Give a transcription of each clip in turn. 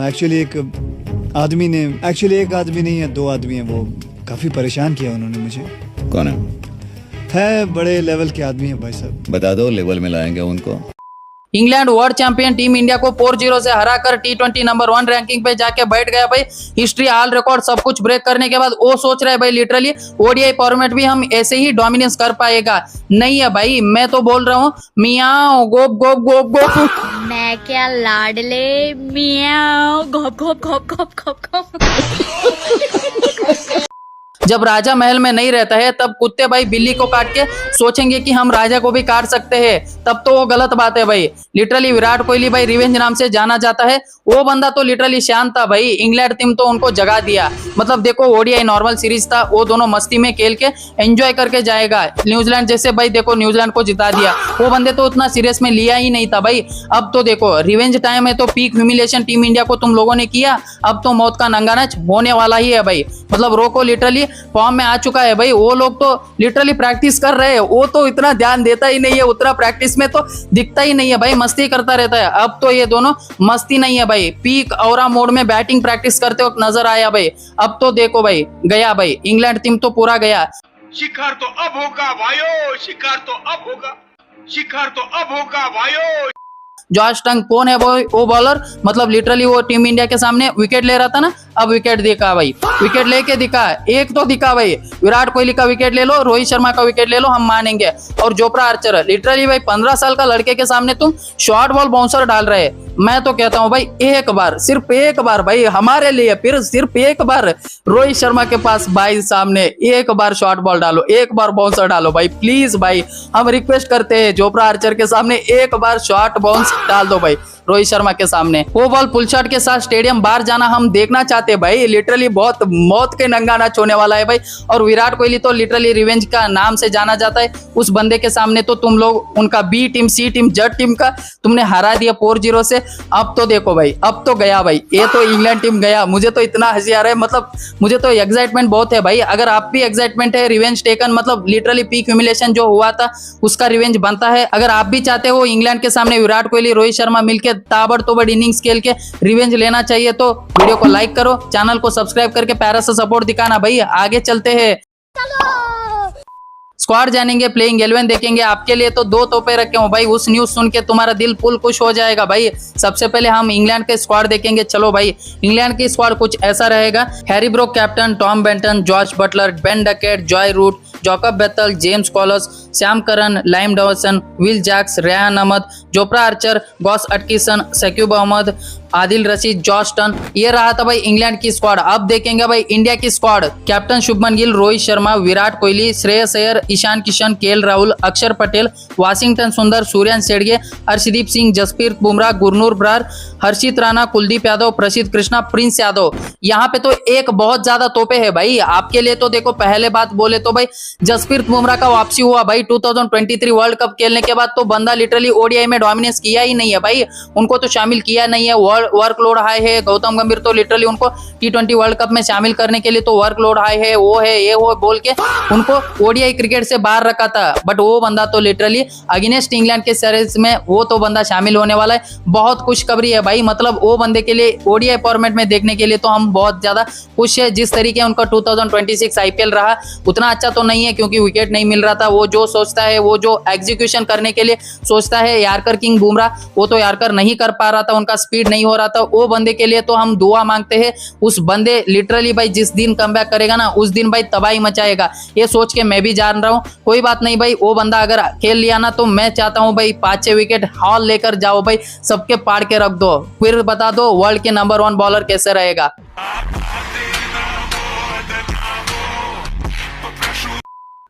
Actually एक आदमी नहीं है, दो आदमी है, वो काफी परेशान किया उन्होंने मुझे। कौन है बड़े लेवल के आदमी है भाई साहब। बता दो, लेवल में लाएंगे उनको। England world champion team India को 4-0 से हराकर T20 नंबर 1 रैंकिंग पे जाके बैठ गया भाई। हिस्ट्री, ऑल रिकॉर्ड सब कुछ ब्रेक करने के बाद वो सोच रहा है भाई लिटरली ओडीआई फॉर्मेट भी हम ऐसे ही डोमिनेंस कर पाएगा। नहीं है भाई, मैं तो बोल रहा हूँ मियाओ गोप गोप गोप गोप। मैं क्या लाडले मियाओ घोप घोप घोप घोप घोप घोप। जब राजा महल में नहीं रहता है तब कुत्ते भाई बिल्ली को काट के सोचेंगे कि हम राजा को भी काट सकते हैं, तब तो वो गलत बात है भाई। लिटरली विराट कोहली भाई रिवेंज नाम से जाना जाता है, वो बंदा तो लिटरली शांत था भाई। इंग्लैंड टीम तो उनको जगा दिया। मतलब देखो ओडीआई नॉर्मल सीरीज था, वो दोनों मस्ती में खेल के एंजॉय करके जाएगा। न्यूजीलैंड जैसे भाई देखो न्यूजीलैंड को जिता दिया, वो बंदे तो उतना सीरियस में लिया ही नहीं था भाई। अब तो देखो रिवेंज टाइम है, तो पीक ह्यूमिलेशन टीम इंडिया को तुम लोगों ने किया, अब तो मौत का नंगा नाच होने वाला ही है भाई। मतलब रोको लिटरली फॉर्म में आ चुका है भाई। वो लोग तो लिटरली प्रैक्टिस कर रहे हैं, वो तो इतना ध्यान देता ही नहीं है, उतना प्रैक्टिस में तो दिखता ही नहीं है भाई, मस्ती करता रहता है। अब तो ये दोनों मस्ती नहीं है भाई, पीक औरा मोड में बैटिंग प्रैक्टिस करते वक्त नजर आया भाई। अब तो देखो भाई गया भाई, इंग्लैंड टीम तो पूरा गया। शिकार तो अब होगा भाइयों, शिकार तो अब होगा, शिकार तो अब होगा भाइयों। जॉश टंग कौन है वो बॉलर, मतलब लिटरली वो टीम इंडिया के सामने विकेट ले रहा था ना, अब विकेट दिखा भाई, विकेट लेके दिखा, एक तो दिखा भाई। विराट कोहली का विकेट ले लो, रोहित शर्मा का विकेट ले लो, हम मानेंगे। और जोफ्रा आर्चर लिटरली भाई 15 साल का लड़के के सामने तुम शॉर्ट बॉल बाउंसर डाल रहे। मैं तो कहता हूं भाई एक बार, सिर्फ एक बार भाई हमारे लिए, फिर सिर्फ एक बार रोहित शर्मा के पास भाई सामने एक बार शॉर्ट बॉल डालो, एक बार बाउंसर डालो भाई, प्लीज भाई हम रिक्वेस्ट करते हैं। जोफ्रा आर्चर के सामने एक बार शॉर्ट बाउंस डाल दो भाई रोहित शर्मा के सामने। वो बॉल पुल शॉट के साथ स्टेडियम बाहर जाना हम देखना चाहते हैं भाई। लिटरली बहुत मौत के नंगा नाच होने वाला है भाई। और विराट कोहली तो लिटरली रिवेंज का नाम से जाना जाता है, उस बंदे के सामने तो तुम लोग उनका बी टीम, सी टीम, जड टीम का तुमने हरा दिया 4-0 से। अब तो देखो भाई, अब तो गया भाई, ये तो इंग्लैंड टीम गया। मुझे तो इतना हंसी आ रहा है, मतलब मुझे तो एक्साइटमेंट बहुत है भाई। अगर आप भी एक्साइटमेंट है, रिवेंज टेकन, मतलब लिटरली पीक ह्यूमिलेशन जो हुआ था उसका रिवेंज बनता है। अगर आप भी चाहते हो इंग्लैंड के सामने विराट कोहली, रोहित शर्मा मिलकर ताबड़तोड़ इनिंग्स खेल के रिवेंज लेना चाहिए, तो वीडियो को लाइक करो, चैनल को सब्सक्राइब करके प्यारा सा सपोर्ट दिखाना भाई। आगे चलते हैं, स्क्वाड जानेंगे, प्लेइंग 11 देखेंगे। आपके लिए तो 2 तोहफे रखे हूं भाई, उस न्यूज सुन के तुम्हारा दिल फुल खुश हो जाएगा भाई। सबसे पहले हम इंग्लैंड के स्क्वाड देखेंगे। चलो भाई, इंग्लैंड की स्क्वाड कुछ ऐसा रहेगा। Harry Brook captain, Tom Banton, Jos Buttler, Ben Duckett, Joe Root, Jacob Bethell, James Coles, Sam Curran, Liam Dawson, Will Jacks, Rehan Ahmed, Jofra Archer, Gus Atkinson, Saqib Ahmed, Adil Rashid, Josh Tongue. ये रहा था भाई इंग्लैंड की स्क्वाड। अब देखेंगे भाई इंडिया की स्क्वाड। Captain Shubman Gill, Rohit Sharma, Virat Kohli, Shreyas Iyer, Ishan Kishan, KL Rahul, Axar Patel, Washington सुंदर, सूर्यन शेड़गे, हर्षदीप सिंह, जसप्रीत बुमराह, गुरनूर बरार, हर्षित राणा, कुलदीप यादव, प्रसिद्ध कृष्णा, प्रिंस यादव। यहाँ पे तो एक बहुत ज्यादा तोहफे है भाई आपके लिए। तो देखो पहले बात बोले तो भाई जसप्रीत बुमराह का वापसी हुआ भाई 2023 वर्ल्ड कप खेलने के बाद। तो बंदा लिटरली ओडीआई में डोमिनेंस किया ही नहीं है भाई, उनको तो शामिल किया नहीं है। वर्कलोड हाई है। गौतम गंभीर तो लिटरली उनको T20 वर्ल्ड कप में शामिल करने के लिए तो वर्कलोड हाई है, वो है ये वो बोल के उनको ओडीआई क्रिकेट से बाहर रखा था। बट वो बंदा तो लिटरली अगेंस्ट इंग्लैंड के सीरीज में वो तो बंदा शामिल होने वाला है। बहुत खुशखबरी है भाई, मतलब वो बंदे के लिए ओडीआई फॉर्मेट में देखने के लिए तो हम बहुत ज्यादा खुश है। जिस तरीके उनका 2026 आईपीएल रहा उतना अच्छा तो नहीं है, क्योंकि विकेट नहीं मिल रहा था। वो जो सोचता है, वो जो एग्जीक्यूशन करने के लिए सोचता है यारकर किंग बुमराह, वो तो यारकर नहीं कर पा रहा था, उनका स्पीड नहीं हो रहा था। वो बंदे के लिए तो हम दुआ मांगते हैं। उस बंदे लिटरली भाई जिस दिन कमबैक करेगा ना, उस दिन भाई तबाही मचाएगा। ये सोच के मैं भी जान रहा हूँ। कोई बात नहीं भाई, वो बंदा अगर खेल लिया ना, तो मैं चाहता हूँ भाई 5-6 विकेट हॉल लेकर जाओ भाई, सबके पाड़ के रख दो, फिर बता दो वर्ल्ड के नंबर 1 बॉलर कैसे रहेगा।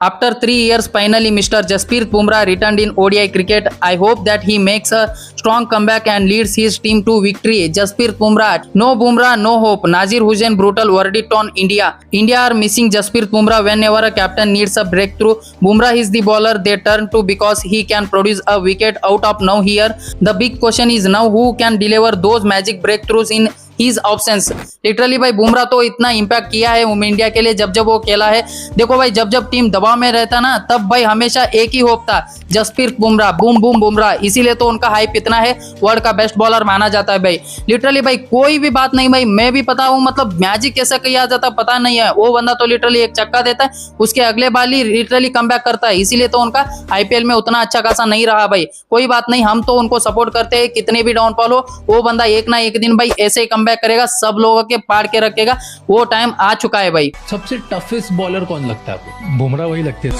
After 3 years, finally, Mr. Jasprit Bumrah returned in ODI cricket. I hope that he makes a strong comeback and leads his team to victory. Jasprit Bumrah, no hope. Nazir Hussain brutal verdict on India. India are missing Jasprit Bumrah whenever a captain needs a breakthrough. Bumrah is the bowler they turn to because he can produce a wicket out of now here. The big question is now who can deliver those magic breakthroughs in his options. Literally भाई बुमराह तो इतना impact किया है India के लिए जब जब वो खेला है। देखो भाई जब जब टीम दबाव में रहता ना तब भाई हमेशा एक ही होप था, जसप्रीत बुमराह, बूम बूम बुमराह। इसीलिए तो उनका हाइप इतना है, वर्ल्ड का बेस्ट बॉलर माना जाता है भाई। लिटरली भाई कोई भी बात नहीं भाई, मैं भी पता हूँ मतलब मैजिक कैसे किया जाता पता नहीं है। वो बंदा तो लिटरली एक चक्का देता है, उसके अगले बाल ही लिटरली कमबैक करता है। इसीलिए तो उनका आईपीएल में उतना अच्छा खासा नहीं रहा भाई। कोई बात नहीं, हम तो उनको सपोर्ट करते हैं, कितने भी डाउनफॉल हो वो बंदा एक ना एक दिन भाई ऐसे ही कमबैक करेगा, सब लोगों के पाड़ के रखेगा। वो टाइम आ चुका है भाई। सबसे टफेस्ट बॉलर कौन लगता है आपको? बुमराह वही लगते हैं।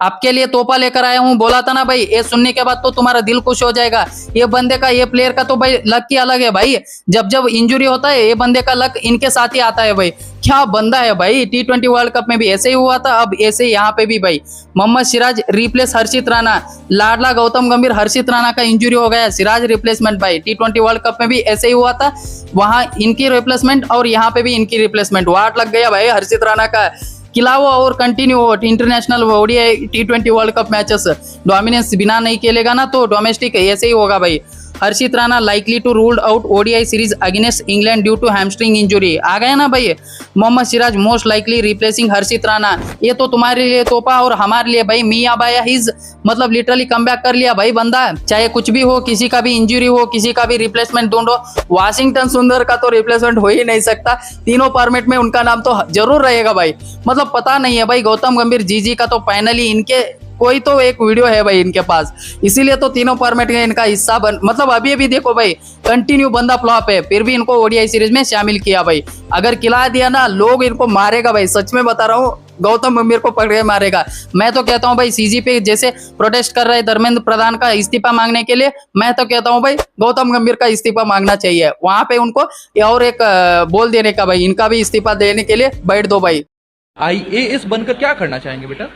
आपके लिए तोहफा लेकर आया हूँ, बोला था ना भाई, ये सुनने के बाद तो तुम्हारा दिल खुश हो जाएगा। ये बंदे का, ये प्लेयर का तो भाई लक ही अलग है भाई। जब जब इंजरी होता है ये बंदे का लक इनके साथ ही आता है भाई। क्या बंदा है भाई, T20 वर्ल्ड कप में भी ऐसे ही हुआ था, अब ऐसे यहाँ पे भी भाई। मोहम्मद सिराज रिप्लेस हर्षित राणा, लाडला गौतम गंभीर, हर्षित राणा का इंजरी हो गया, सिराज रिप्लेसमेंट भाई। T20 वर्ल्ड कप में भी ऐसे ही हुआ था, वहां इनकी रिप्लेसमेंट और यहाँ पे भी इनकी रिप्लेसमेंट। वाट लग गया भाई हर्षित राणा का। खिलाओ और continue international ODI T20 world cup matches. Dominance बिना नहीं खेलेगा ना तो डोमेस्टिक ऐसे ही होगा भाई। Harshit Rana likely to ruled out ODI series against England due to hamstring injury. आ गए ना भाई। Mohammed Siraj most likely replacing Harshit Rana. ये तो तुम्हारे लिए तोहफा और हमारे लिए भाई मियां बाया हिज, मतलब लिटरली कमबैक कर लिया भाई बंदा। चाहे कुछ भी हो, किसी का भी इंजुरी हो, किसी का भी रिप्लेसमेंट ढूंढो, वाशिंगटन सुंदर का तो रिप्लेसमेंट हो ही नहीं सकता। तीनों फॉर्मेट में उनका नाम तो जरूर रहेगा भाई। मतलब पता नहीं है भाई, गौतम गंभीर जीजी का तो फाइनली इनके कोई तो एक वीडियो है भाई इनके पास, इसीलिए तो तीनों फॉर्मेट में इनका हिस्सा बन, मतलब अभी भी देखो भाई कंटिन्यू बंदा फ्लॉप है, फिर भी इनको ओडीआई सीरीज में शामिल किया भाई। अगर खिला दिया ना लोग इनको मारेगा भाई, सच में बता रहा हूँ, गौतम गंभीर को पकड़ के मारेगा। मैं तो कहता हूँ भाई सीजी पे जैसे प्रोटेस्ट कर रहे धर्मेंद्र प्रधान का इस्तीफा मांगने के लिए, मैं तो कहता हूँ भाई गौतम गंभीर का इस्तीफा मांगना चाहिए। वहां पे उनको और एक बोल देने का भाई, इनका भी इस्तीफा देने के लिए बैठ दो भाई। आईएएस बनकर क्या करना चाहेंगे बेटा?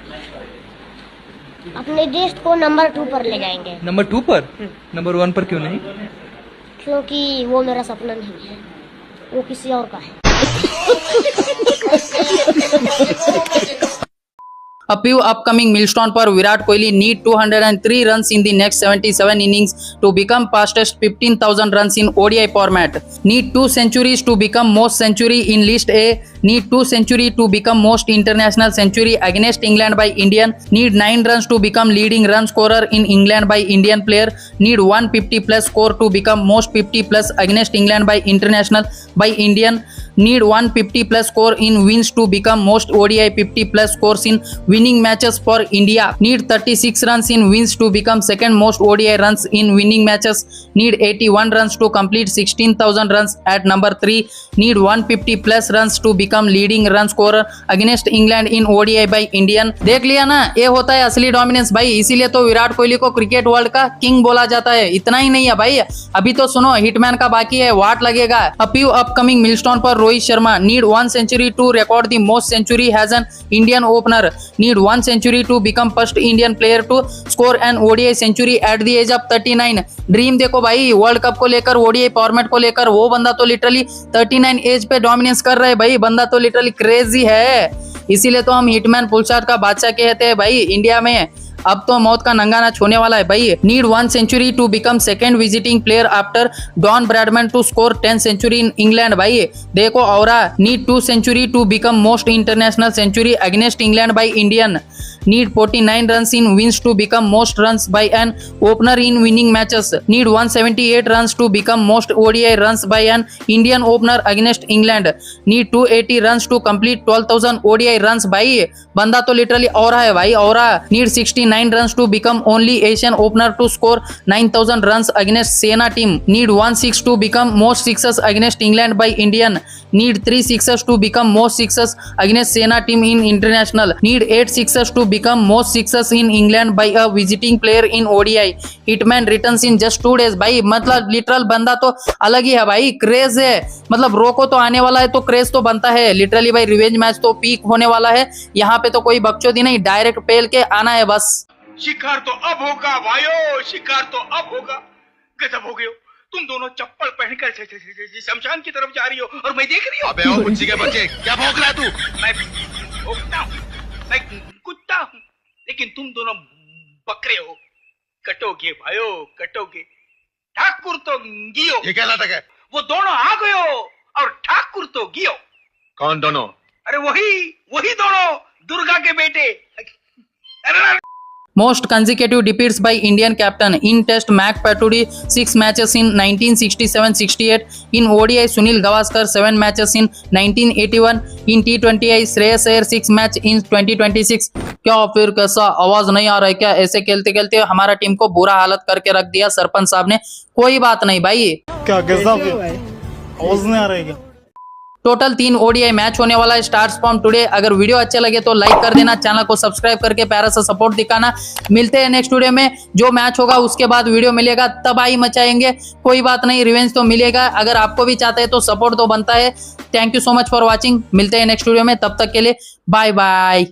अपने देश को नंबर 2 पर ले जाएंगे। नंबर 2 पर? नंबर 1 पर क्यों नहीं? क्योंकि वो मेरा सपना नहीं है, वो किसी और का है। A few upcoming milestone for Virat Kohli need 203 runs in the next 77 innings to become fastest 15,000 runs in ODI format. Need 2 centuries to become most century in List A. Need 2 century to become most international century against England by Indian. Need 9 runs to become leading run scorer in England by Indian player. Need 150 plus score to become most 50 plus against England by international by Indian. Need 150 plus score in wins to become most ODI 50 plus scores in winning matches for India. Need 36 runs in wins to become second most ODI runs in winning matches. Need 81 runs to complete 16,000 runs at number 3. Need 150 plus runs to become leading run scorer against England in ODI by Indian. देख लिया ना, ये होता है असली dominance भाई। इसीलिए तो विराट कोहली को क्रिकेट वर्ल्ड का किंग बोला जाता है। इतना ही नहीं है भाई, अभी तो सुनो हिटमैन का बाकी है, वाट लगेगा। A few upcoming milestone पर Rohit Sharma need 1 century to record the most century as an Indian opener. Need 1 century to become first Indian player to score an ODI century at the age of 39. Dream देखो भाई world cup को लेकर, ODI format को लेकर, वो बंदा तो literally 39 as पे डोमिनेंस कर रहा है भाई। बंदा तो लिटरली क्रेजी है, इसीलिए तो हम हिटमैन पुलशाट का बादशाह कहते हैं भाई इंडिया में। अब तो मौत का नंगा नाच होने वाला है भाई। Need 1 century to become second visiting player after Don Bradman to score 10 century in England भाई। देखो और need 2 century to become most international century against England by Indian. Need 49 runs in wins to become most runs by an opener in winning matches. Need 178 runs to become most ODI runs by an Indian opener against England. Need 280 runs to complete 12,000 ODI runs भाई। बंदा तो literally और है भाई और। Need 69 runs to become only Asian opener to score 9,000 runs against Sena team. Need 16 to become most sixes against England by Indian. Need 3 sixes to become most sixes against Sena team in international. Need 8 sixes to become most sixes in England by a visiting player in ODI. Hitman returns in just 2 days भाई। मतलब literal बंदा तो अलग ही है भाई, craze है। मतलब रोको तो आने वाला है तो क्रेज तो बनता है लिटरली भाई। रिवेंज मैच तो पीक होने वाला है, यहाँ पे तो कोई बकचोदी नहीं, डायरेक्ट पेल के आना है बस। शिकार तो अब होगा भाइयों, शिकार तो अब होगा। गजब हो गए हो तुम दोनों, चप्पल पहनकर शमशान की तरफ जा रही हो और मैं देख रही हूँ। अबे ओ कुत्ते के बच्चे, क्या भौंक रहा है तू? मैं भौंकता हूँ, मैं कुत्ता हूँ, लेकिन तुम दोनों बकरे हो। कटोगे भाइयों, कटोगे। ठाकुर तो गियो। ये क्या नाटक है? वो दोनों आ गयो और ठाकुर तो गियो। कौन दोनों? अरे वही दोनों दुर्गा के बेटे। अरे Most consecutive defeats by Indian captain in Test Mac Patoudi 6 matches in 1967-68, in ODI Sunil Gavaskar 7 matches in 1981, in T20I Shreyas Iyer 6 match in 2026। क्या फिर कैसा आवाज नहीं आ रहा है क्या? ऐसे खेलते खेलते हमारा टीम को बुरा हालत करके रख दिया सरपंच साहब ने। कोई बात नहीं भाई, क्या कैसा आवाज नहीं आ रहा है क्या? टोटल 3 ओडीआई मैच होने वाला है स्टार स्पॉम टुडे। अगर वीडियो अच्छे लगे तो लाइक कर देना, चैनल को सब्सक्राइब करके प्यारा सा सपोर्ट दिखाना। मिलते हैं नेक्स्ट वीडियो में, जो मैच होगा उसके बाद वीडियो मिलेगा, तबाही मचाएंगे। कोई बात नहीं, रिवेंज तो मिलेगा। अगर आपको भी चाहते हैं तो सपोर्ट तो बनता है। Thank you so much for watching. मिलते हैं नेक्स्ट वीडियो में, तब तक के लिए बाय बाय।